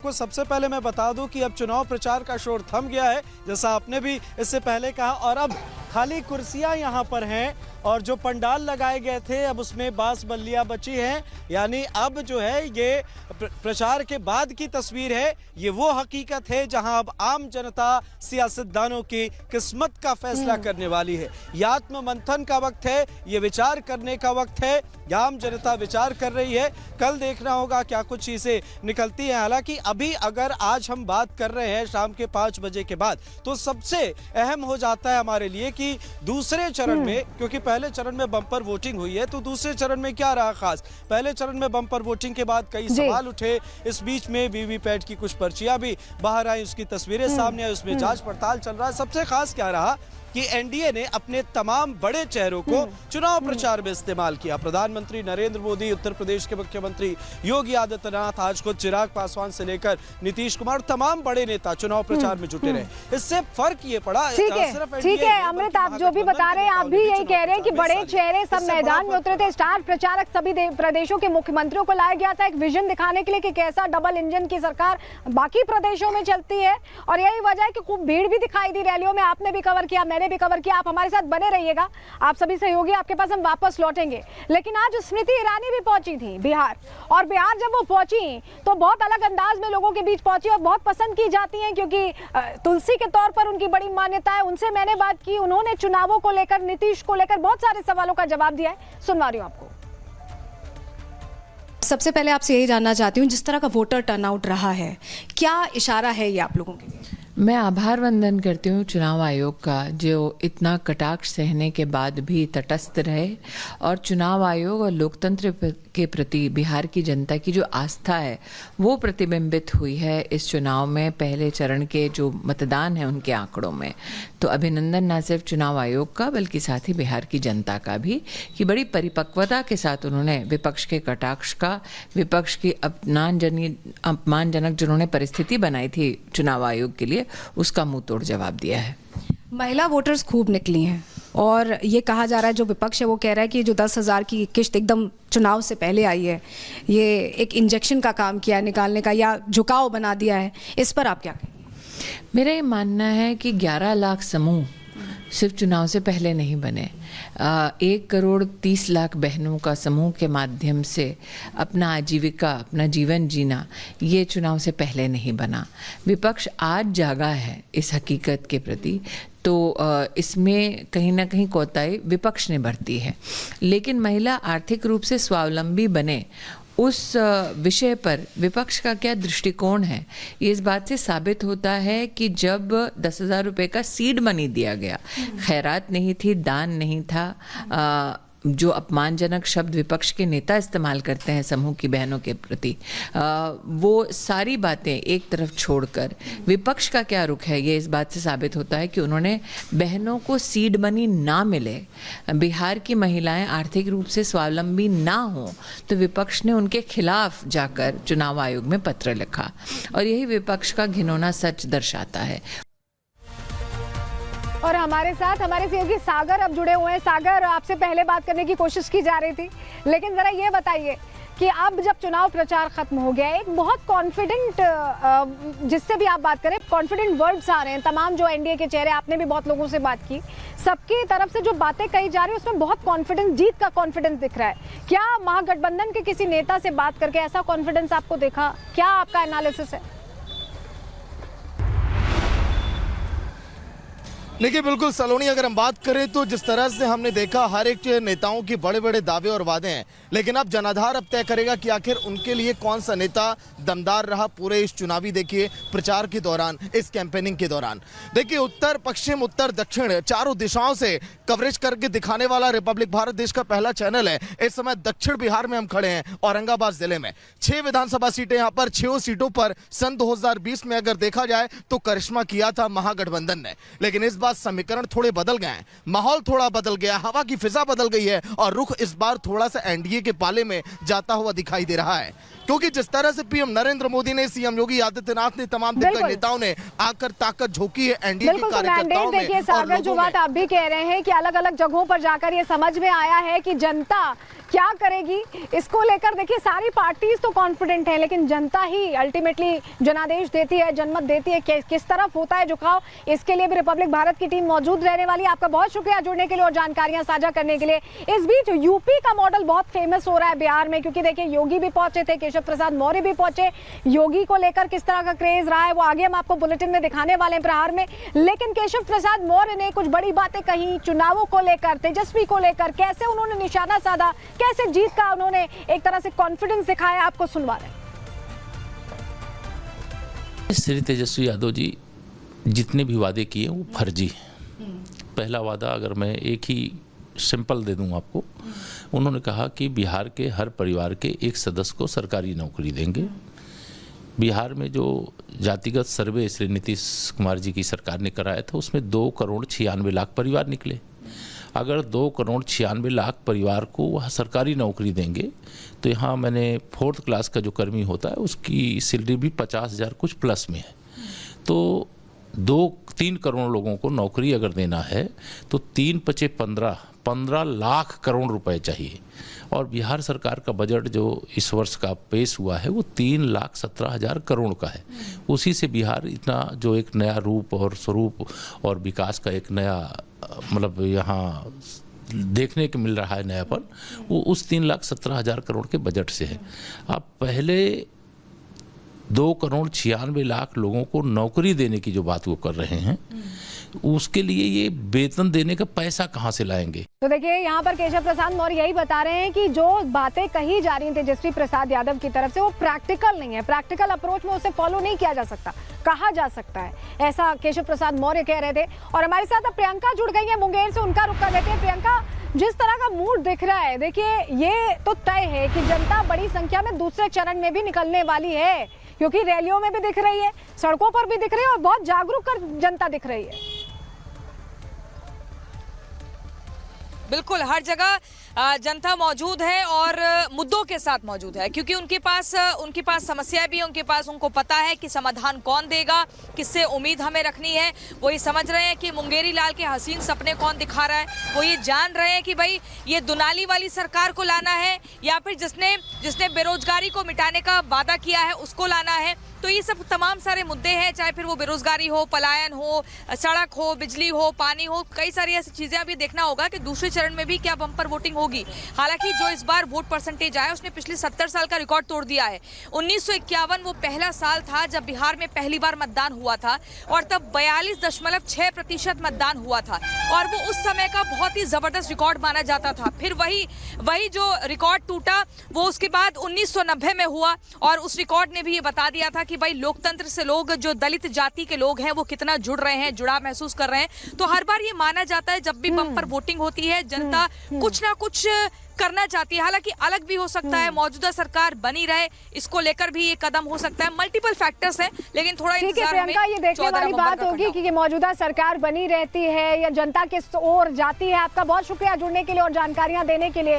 आपको सबसे पहले मैं बता दूं कि अब चुनाव प्रचार का शोर थम गया है, जैसा आपने भी इससे पहले कहा, और अब खाली कुर्सियां यहां पर हैं और जो पंडाल लगाए गए थे अब उसमें बांस बल्लियां बची हैं। यानी अब जो है ये प्रचार के बाद की तस्वीर है, ये वो हकीकत है जहां अब आम जनता सियासतदानों की किस्मत का फैसला करने वाली है। ये आत्म मंथन का वक्त है, ये विचार करने का वक्त है, आम जनता विचार कर रही है। कल देखना होगा क्या कुछ चीजें निकलती हैं। हालांकि अभी अगर आज हम बात कर रहे हैं शाम के 5 बजे के बाद, तो सबसे अहम हो जाता है हमारे लिए कि दूसरे चरण में, क्योंकि पहले चरण में बम्पर वोटिंग हुई है, तो दूसरे चरण में क्या रहा खास। पहले चरण में बम्पर वोटिंग के बाद कई सवाल उठे, इस बीच में वीवीपैट की कुछ पर्चियां भी बाहर आई, उसकी तस्वीरें सामने आई, उसमें जांच पड़ताल चल रहा है। सबसे खास क्या रहा कि एनडीए ने अपने तमाम बड़े चेहरों को चुनाव प्रचार में इस्तेमाल किया। प्रधानमंत्री नरेंद्र मोदी, उत्तर प्रदेश के मुख्यमंत्री योगी आदित्यनाथ, आज खुद चिराग पासवान से लेकर नीतीश कुमार, तमाम बड़े नेता चुनाव प्रचार में जुटे रहे। इससे फर्क ये पड़ा, ठीक है अमृत, आप जो भी बता रहे हैं, आप भी यही कह रहे हैं कि बड़े चेहरे सब मैदान में उतरे थे, स्टार प्रचारक सभी प्रदेशों के मुख्यमंत्रियों को लाया गया था एक विजन दिखाने के लिए कि कैसा डबल इंजन की सरकार बाकी प्रदेशों में चलती है। और यही वजह है कि खूब भीड़ भी दिखाई दी रैलियों में। आपने भी कवर किया, मैंने भी कवर किया, आप हमारे साथ बने रहिएगा, आप सभी सहयोगी आपके पास हम वापस लौटेंगे। लेकिन आज स्मृति ईरानी भी पहुंची थी बिहार, और बिहार जब वो पहुंची तो बहुत अलग अंदाज में लोगों के बीच पहुंची और बहुत पसंद की जाती हैं, क्योंकि तुलसी के तौर पर उनकी बड़ी मान्यता है। उनसे मैंने बात की, उन्होंने चुनावों को लेकर, नीतीश को लेकर बहुत सारे सवालों का जवाब दिया है। सुनवा रही हूं आपको। सबसे पहले आपसे यही जानना चाहती हूँ, जिस तरह का वोटर टर्नआउट रहा है, क्या इशारा है ये आप लोगों के लिए? मैं आभार वंदन करती हूँ चुनाव आयोग का, जो इतना कटाक्ष सहने के बाद भी तटस्थ रहे और चुनाव आयोग और लोकतंत्र के प्रति बिहार की जनता की जो आस्था है वो प्रतिबिंबित हुई है इस चुनाव में। पहले चरण के जो मतदान है उनके आंकड़ों में, तो अभिनंदन ना सिर्फ चुनाव आयोग का बल्कि साथ ही बिहार की जनता का भी, कि बड़ी परिपक्वता के साथ उन्होंने विपक्ष के कटाक्ष का, विपक्ष की अपमानजनक जिन्होंने परिस्थिति बनाई थी चुनाव आयोग के लिए, उसका मुंह तोड़ जवाब दिया है। महिला वोटर्स खूब निकली हैं और ये कहा जा रहा है, जो विपक्ष है वो कह रहा है कि जो 10,000 की किश्त एकदम चुनाव से पहले आई है, ये एक इंजेक्शन का काम किया है निकालने का, या झुकाव बना दिया है। इस पर आप क्या कहें? मेरा ये मानना है कि 11 लाख समूह सिर्फ चुनाव से पहले नहीं बने। 1,30,00,000 बहनों का समूह के माध्यम से अपना आजीविका, अपना जीवन जीना, ये चुनाव से पहले नहीं बना। विपक्ष आज जागा है इस हकीकत के प्रति, तो इसमें कहीं ना कहीं कोताही विपक्ष ने बरती है। लेकिन महिला आर्थिक रूप से स्वावलंबी बने, उस विषय पर विपक्ष का क्या दृष्टिकोण है, ये इस बात से साबित होता है कि जब 10,000 रुपये का सीड मनी दिया गया, खैरात नहीं थी, दान नहीं था, जो अपमानजनक शब्द विपक्ष के नेता इस्तेमाल करते हैं समूह की बहनों के प्रति, वो सारी बातें एक तरफ छोड़कर विपक्ष का क्या रुख है, ये इस बात से साबित होता है कि उन्होंने बहनों को सीड मनी ना मिले, बिहार की महिलाएं आर्थिक रूप से स्वावलंबी ना हो, तो विपक्ष ने उनके खिलाफ जाकर चुनाव आयोग में पत्र लिखा, और यही विपक्ष का घिनौना सच दर्शाता है। और हमारे साथ हमारे सहयोगी सागर अब जुड़े हुए हैं। सागर, आपसे पहले बात करने की कोशिश की जा रही थी, लेकिन जरा ये बताइए कि अब जब चुनाव प्रचार खत्म हो गया है, एक बहुत कॉन्फिडेंट, जिससे भी आप बात करें, कॉन्फिडेंट वर्ड्स आ रहे हैं तमाम जो एनडीए के चेहरे, आपने भी बहुत लोगों से बात की, सबकी तरफ से जो बातें कही जा रही है उसमें बहुत कॉन्फिडेंस, जीत का कॉन्फिडेंस दिख रहा है। क्या महागठबंधन के किसी नेता से बात करके ऐसा कॉन्फिडेंस आपको देखा? क्या आपका एनालिसिस है? देखिए बिल्कुल सलोनी, अगर हम बात करें तो जिस तरह से हमने देखा हर एक नेताओं की बड़े बड़े दावे और वादे हैं, लेकिन अब जनाधार अब तय करेगा कि आखिर उनके लिए कौन सा नेता दमदार रहा पूरे इस चुनावी देखिए प्रचार के दौरान, इस कैंपेनिंग के दौरान। देखिए उत्तर पश्चिम उत्तर दक्षिण चारों दिशाओं से कवरेज करके दिखाने वाला रिपब्लिक भारत देश का पहला चैनल है। इस समय दक्षिण बिहार में हम खड़े हैं, औरंगाबाद जिले में 6 विधानसभा सीटें, यहाँ पर 6 सीटों पर सन 2020 में अगर देखा जाए तो करिश्मा किया था महागठबंधन ने, लेकिन इस बार समीकरण थोड़े बदल गए हैं, माहौल थोड़ा बदल गया, हवा की फिजा बदल गई है और रुख इस बार थोड़ा सा एनडीए के पाले में जाता हुआ दिखाई दे रहा है। क्योंकि जिस तरह से पीएम नरेंद्र मोदी ने, सीएम योगी आदित्यनाथ ने, तमाम दिग्गज नेताओं ने आकर ताकत झोंकी है एनडीए के कार्यकर्ताओं में। देखिए सागर, जो बात आप भी कह रहे हैं कि अलग अलग जगहों पर जाकर ये समझ में आया है कि जनता क्या करेगी इसको लेकर? देखिए सारी पार्टीज तो कॉन्फिडेंट है, लेकिन जनता ही अल्टीमेटली जनादेश देती है, जनमत देती है। किस तरफ होता है झुकाव, इसके लिए भी रिपब्लिक भारत की टीम मौजूद रहने वाली है। आपका बहुत शुक्रिया जुड़ने के लिए और जानकारियां साझा करने के लिए। इस बीच यूपी का मॉडल बहुत फेमस हो रहा है बिहार में, क्योंकि देखिए योगी भी पहुंचे थे, केशव प्रसाद मौर्य भी पहुंचे। योगी को लेकर किस तरह का क्रेज रहा है वो आगे हम आपको बुलेटिन में दिखाने वाले हैं प्रहार में। लेकिन केशव प्रसाद मौर्य ने कुछ बड़ी बातें कही चुनावों को लेकर, तेजस्वी को लेकर, कैसे उन्होंने निशाना साधा, कैसे जीत का उन्होंने एक तरह से कॉन्फिडेंस दिखाया, आपको सुनवा रहे हैं। श्री तेजस्वी यादव जी जितने भी वादे किए वो फर्जी हैं। पहला वादा अगर मैं एक ही सिंपल दे दूं आपको, उन्होंने कहा कि बिहार के हर परिवार के एक सदस्य को सरकारी नौकरी देंगे। बिहार में जो जातिगत सर्वे श्री नीतीश कुमार जी की सरकार ने कराया था उसमें 2,96,00,000 परिवार निकले। अगर 2,96,00,000 परिवार को वह सरकारी नौकरी देंगे तो यहाँ मैंने 4th क्लास का जो कर्मी होता है उसकी सैलरी भी 50,000 कुछ प्लस में है। तो 2-3 करोड़ लोगों को नौकरी अगर देना है तो 3-5-15 लाख करोड़ रुपए चाहिए। और बिहार सरकार का बजट जो इस वर्ष का पेश हुआ है वो 3,17,000 करोड़ का है। उसी से बिहार इतना जो एक नया रूप और स्वरूप और विकास का एक नया मतलब यहाँ देखने को मिल रहा है नयापन, वो उस 3,17,000 करोड़ के बजट से है। आप पहले 2,96,00,000 लोगों को नौकरी देने की जो बात वो कर रहे हैं, उसके लिए ये वेतन देने का पैसा कहाँ से लाएंगे? तो देखिए यहाँ पर केशव प्रसाद मौर्य यही बता रहे हैं कि जो बातें कही जा रही हैं तेजस्वी प्रसाद यादव की तरफ से वो प्रैक्टिकल नहीं है, प्रैक्टिकल अप्रोच में उसे फॉलो नहीं किया जा सकता, कहा जा सकता है, ऐसा केशव प्रसाद मौर्य कह रहे थे। और हमारे साथ अब प्रियंका जुड़ गई है मुंगेर से, उनका रुख कर लेते हैं। प्रियंका, जिस तरह का मूड दिख रहा है, देखिए ये तो तय है कि जनता बड़ी संख्या में दूसरे चरण में भी निकलने वाली है, क्योंकि रैलियों में भी दिख रही है, सड़कों पर भी दिख रही है और बहुत जागरूक कर जनता दिख रही है। बिल्कुल हर जगह जनता मौजूद है और मुद्दों के साथ मौजूद है, क्योंकि उनके पास समस्याएं भी, उनको पता है कि समाधान कौन देगा, किससे उम्मीद हमें रखनी है। वो ये समझ रहे हैं कि मुंगेरी लाल के हसीन सपने कौन दिखा रहा है, वो ये जान रहे हैं कि भाई ये दुनाली वाली सरकार को लाना है या फिर जिसने बेरोजगारी को मिटाने का वादा किया है उसको लाना है। तो ये सब तमाम सारे मुद्दे हैं, चाहे फिर वो बेरोजगारी हो, पलायन हो, सड़क हो, बिजली हो, पानी हो, कई सारी ऐसी चीजें अभी देखना होगा कि दूसरे चरण में भी क्या बम्पर वोटिंग होगी। हालांकि जो इस बार वोट परसेंटेज आया उसने पिछले 70 साल का रिकॉर्ड तोड़ दिया है। 1951 वो पहला साल था जब बिहार में पहली बार मतदान हुआ था और तब 42.6% मतदान हुआ था और वो उस समय का बहुत ही जबरदस्त रिकॉर्ड माना जाता था। फिर वही जो रिकॉर्ड टूटा वो उसके बाद 1990 में हुआ और उस रिकॉर्ड ने भी ये बता दिया था कि भाई लोकतंत्र से लोग, जो दलित जाति के लोग हैं, वो कितना जुड़ रहे हैं, जुड़ाव महसूस कर रहे हैं। तो हर बार ये माना जाता है जब भी बम्पर वोटिंग होती है जनता कुछ ना कुछ करना चाहती है। हालांकि अलग भी हो सकता है, मौजूदा सरकार बनी रहे, इसको लेकर भी ये कदम हो सकता है। मल्टीपल फैक्टर्स हैं, लेकिन थोड़ा इंतजार हमें प्रियंका, ये देखने वाली बात होगी कि मौजूदा सरकार बनी रहती है या जनता किस ओर जाती है। आपका बहुत शुक्रिया जुड़ने के लिए और जानकारियां देने के लिए।